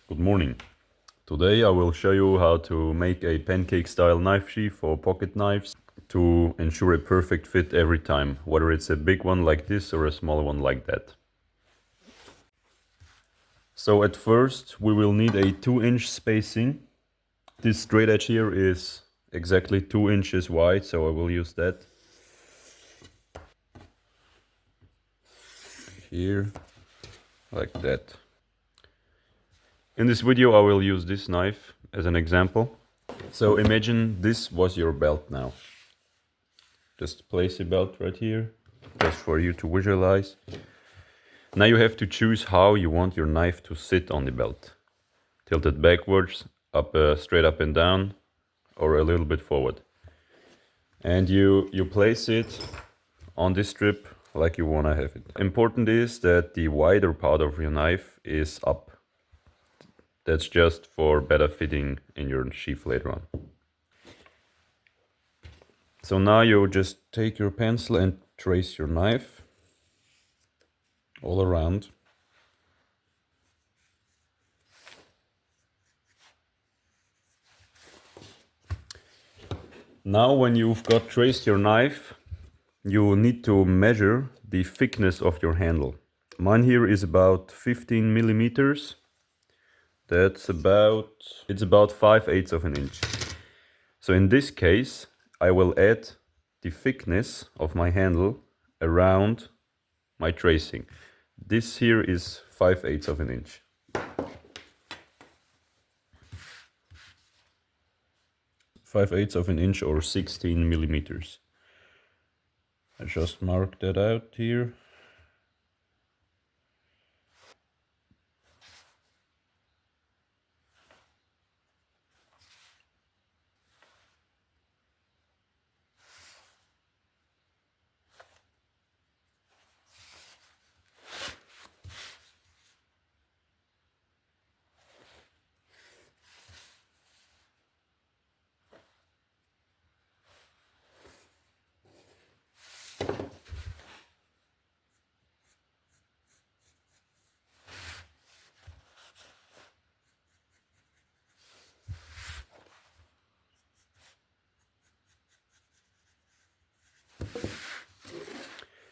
Good morning. Today I will show you how to make a pancake style knife sheath for pocket knives to ensure a perfect fit every time, whether it's a big one like this or a small one like that. So at first we will need a 2-inch spacing. This straight edge here is exactly 2 inches wide, so I will use that. Here, like that. In this video I will use this knife as an example. So imagine this was your belt now. Just place a belt right here, just for you to visualize. Now you have to choose how you want your knife to sit on the belt. Tilted backwards, up, straight up and down, or a little bit forward. And you place it on this strip like you want to have it. Important is that the wider part of your knife is up. That's just for better fitting in your sheath later on. So now you just take your pencil and trace your knife all around. Now when you've got traced your knife, you need to measure the thickness of your handle. Mine here is about 15 millimeters. It's about 5/8 of an inch. So in this case, I will add the thickness of my handle around my tracing. This here is 5/8 of an inch. Five-eighths of an inch or 16 millimeters. I just marked that out here.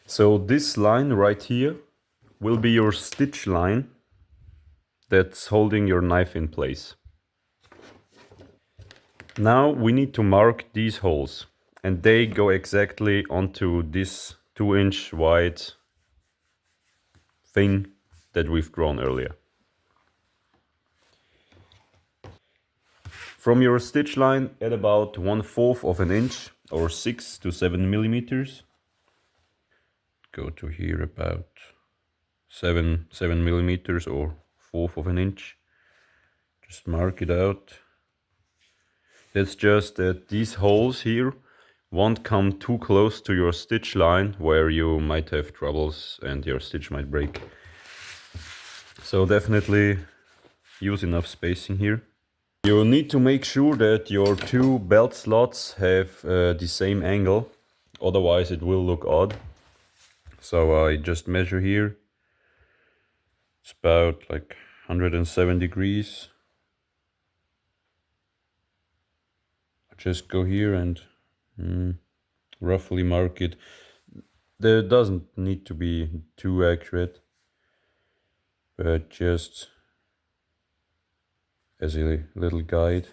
So this line right here will be your stitch line that's holding your knife in place. Now we need to mark these holes, and they go exactly onto this 2-inch wide thing that we've drawn earlier. From your stitch line, at about 1/4 of an inch or 6 to 7 millimeters. Go to here about 7 millimeters or 1/4 of an inch. Just mark it out. It's just that these holes here won't come too close to your stitch line where you might have troubles and your stitch might break. So definitely use enough spacing here. You need to make sure that your two belt slots have the same angle, otherwise it will look odd. So I just measure here. It's about like 107 degrees. I just go here and roughly mark it. There doesn't need to be too accurate, but just as a little guide.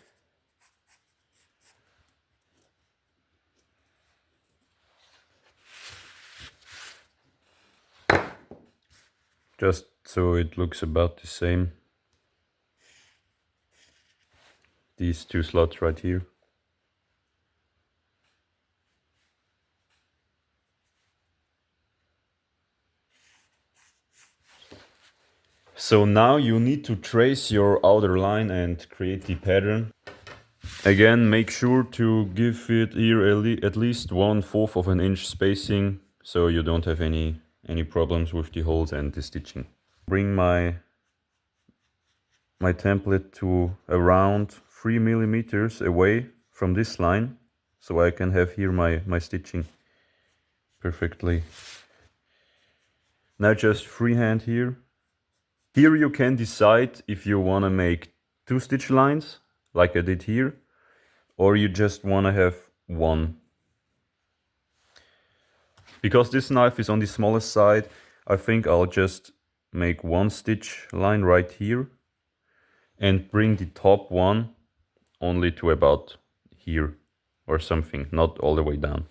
Just so it looks about the same. These two slots right here. So now you need to trace your outer line and create the pattern. Again, make sure to give it here at least 1/4 of an inch spacing, so you don't have any problems with the holes and the stitching. Bring my template to around 3 millimeters away from this line, so I can have here my stitching perfectly. Now just freehand here Here you can decide if you want to make 2 stitch lines, like I did here, or you just want to have 1. Because this knife is on the smallest side, I think I'll just make 1 stitch line right here and bring the top one only to about here or something, not all the way down.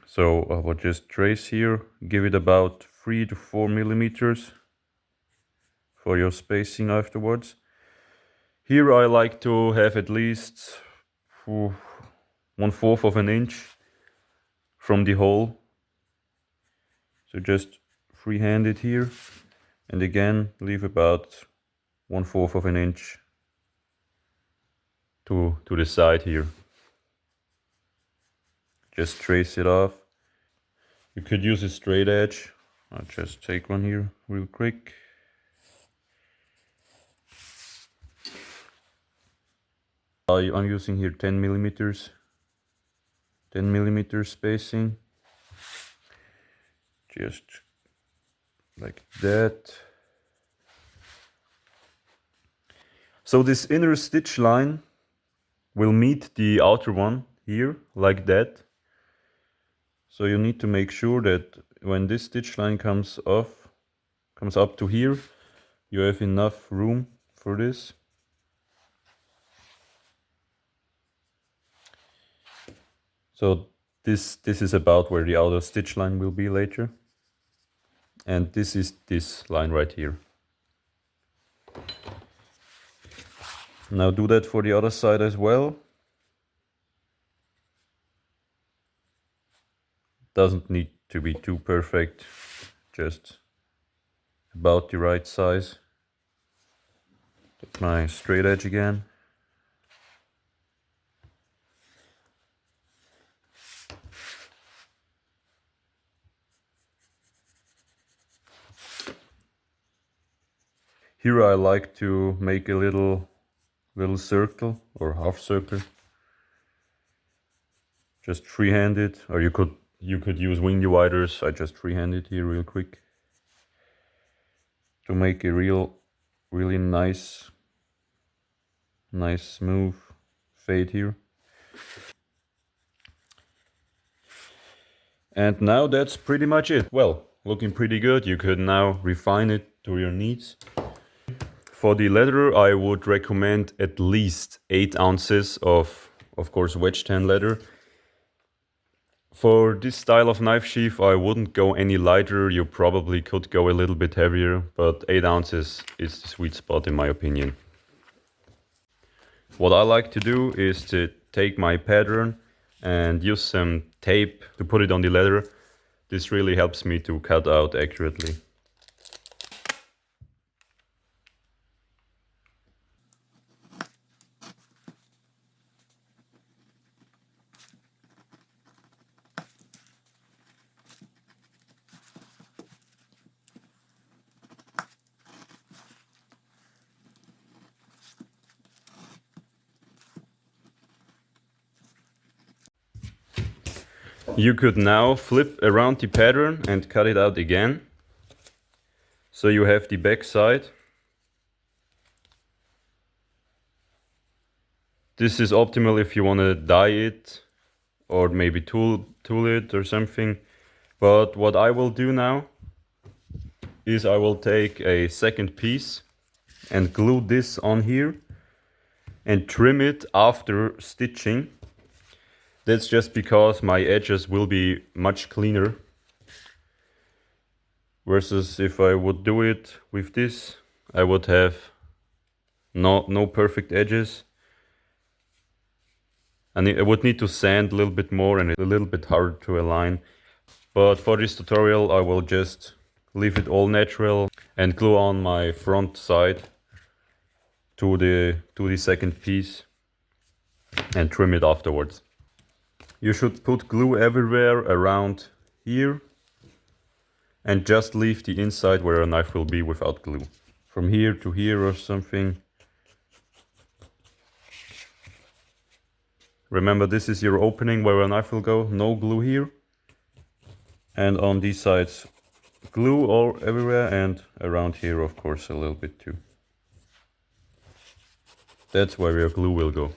So I will just trace here, give it about 3 to 4 millimeters for your spacing afterwards. Here I like to have at least 1/4 of an inch from the hole. So just freehand it here, and again leave about 1/4 of an inch to the side here. Just trace it off. You could use a straight edge. I'll just take one here real quick. I'm using here 10 millimeters spacing. Just like that. So this inner stitch line will meet the outer one here, like that. So you need to make sure that when this stitch line comes up to here, you have enough room for this. So this is about where the outer stitch line will be later. And this is this line right here. Now do that for the other side as well. Doesn't need to be too perfect, just about the right size. Get my straight edge again. Here I like to make a little circle or half circle. Just freehand it, or you could use wing dividers. I just freehand it here real quick to make a really nice smooth fade here. And now that's pretty much it. Well, looking pretty good. You could now refine it to your needs. For the leather, I would recommend at least 8 ounces of course, wedge tan leather. For this style of knife sheath, I wouldn't go any lighter. You probably could go a little bit heavier, but 8 ounces is the sweet spot in my opinion. What I like to do is to take my pattern and use some tape to put it on the leather. This really helps me to cut out accurately. You could now flip around the pattern and cut it out again. So you have the back side. This is optimal if you want to dye it or maybe tool it or something. But what I will do now is I will take a second piece and glue this on here and trim it after stitching. That's just because my edges will be much cleaner. Versus if I would do it with this, I would have no perfect edges. And I would need to sand a little bit more and a little bit harder to align. But for this tutorial, I will just leave it all natural and glue on my front side to the second piece and trim it afterwards. You should put glue everywhere around here and just leave the inside where a knife will be without glue. From here to here or something. Remember, this is your opening where a knife will go. No glue here. And on these sides glue all everywhere, and around here of course a little bit too. That's where your glue will go.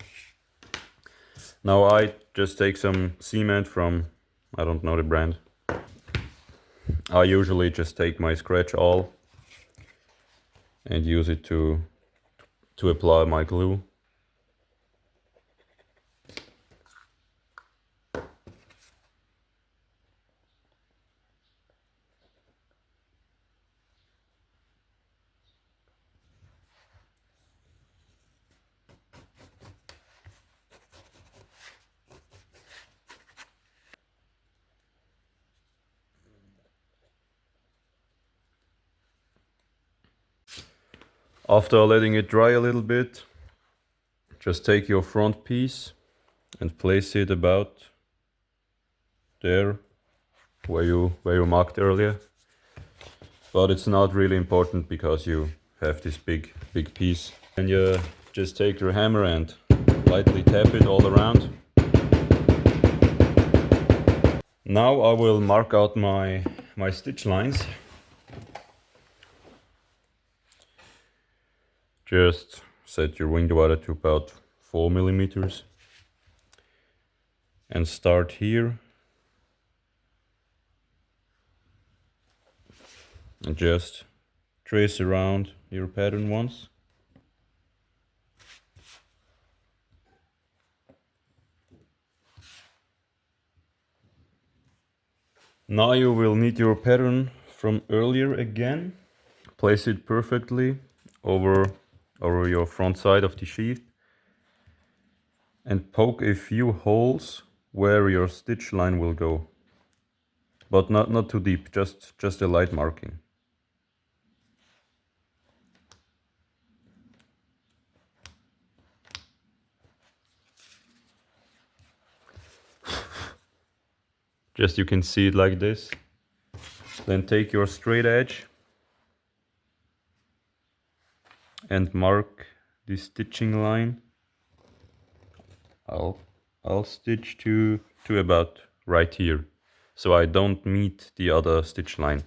Now I just take some cement from, I don't know the brand. I usually just take my scratch awl and use it to apply my glue. After letting it dry a little bit, just take your front piece and place it about there where you marked earlier. But it's not really important because you have this big piece. And you just take your hammer and lightly tap it all around. Now I will mark out my stitch lines. Just set your wing divider to about 4 millimeters and start here and just trace around your pattern once. Now you will need your pattern from earlier again. Place it perfectly over your front side of the sheath and poke a few holes where your stitch line will go, but not too deep, just a light marking. Just you can see it like this. Then take your straight edge and mark the stitching line. I'll stitch to about right here, so I don't meet the other stitch line.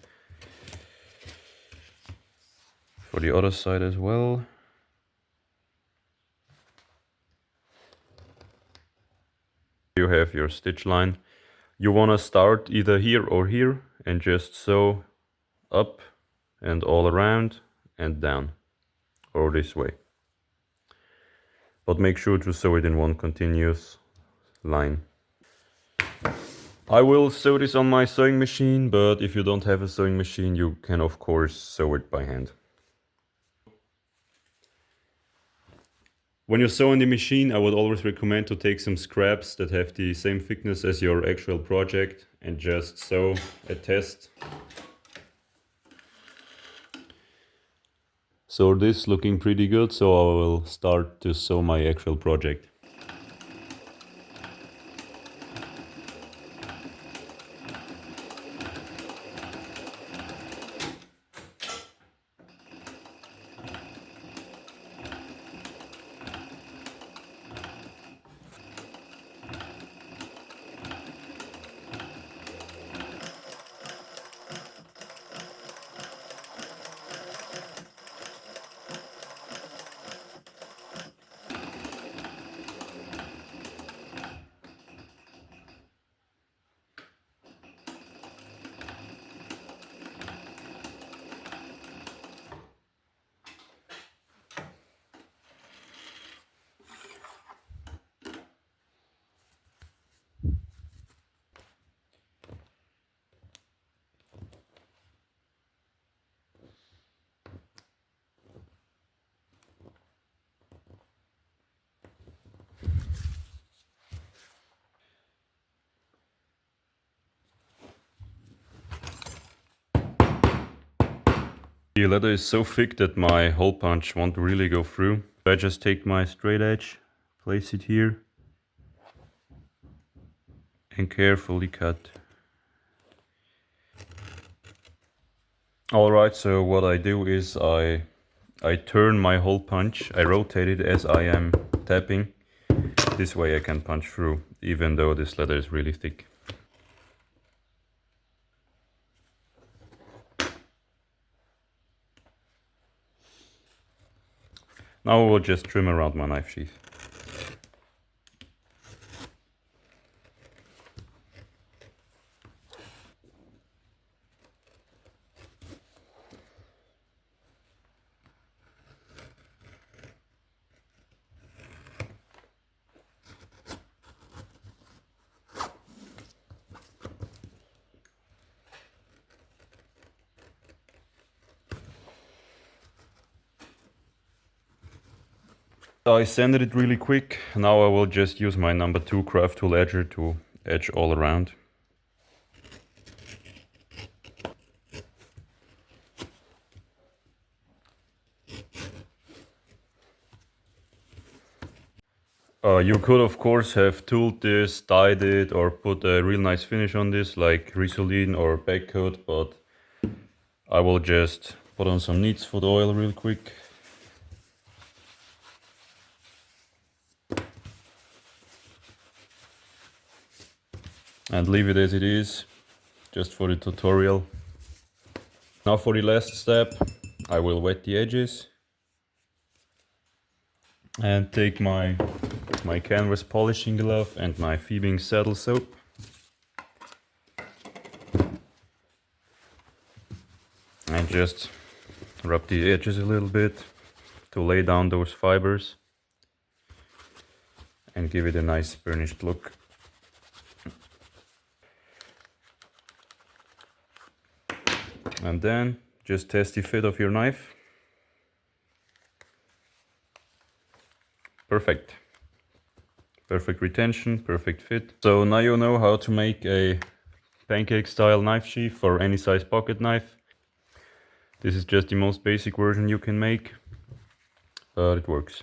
For the other side as well. You have your stitch line. You want to start either here or here and just sew up and all around and down, or this way. But make sure to sew it in one continuous line. I will sew this on my sewing machine, but if you don't have a sewing machine, you can of course sew it by hand. When you sew on the machine, I would always recommend to take some scraps that have the same thickness as your actual project and just sew a test. So this looking pretty good, so I will start to sew my actual project. The leather is so thick that my hole punch won't really go through. I just take my straight edge, place it here, and carefully cut. Alright, so what I do is I turn my hole punch, I rotate it as I am tapping. This way I can punch through, even though this leather is really thick. Now I will just trim around my knife sheath. I sanded it really quick. Now I will just use my number 2 craft tool edger to edge all around. You could of course have tooled this, dyed it, or put a real nice finish on this like Risolene or back coat, but I will just put on some Neat Food oil real quick. And leave it as it is, just for the tutorial. Now for the last step, I will wet the edges and take my canvas polishing glove and my Phoebing saddle soap. And just rub the edges a little bit to lay down those fibers and give it a nice burnished look. And then just test the fit of your knife. Perfect. Perfect retention, perfect fit. So now you know how to make a pancake style knife sheath for any size pocket knife. This is just the most basic version you can make, but it works.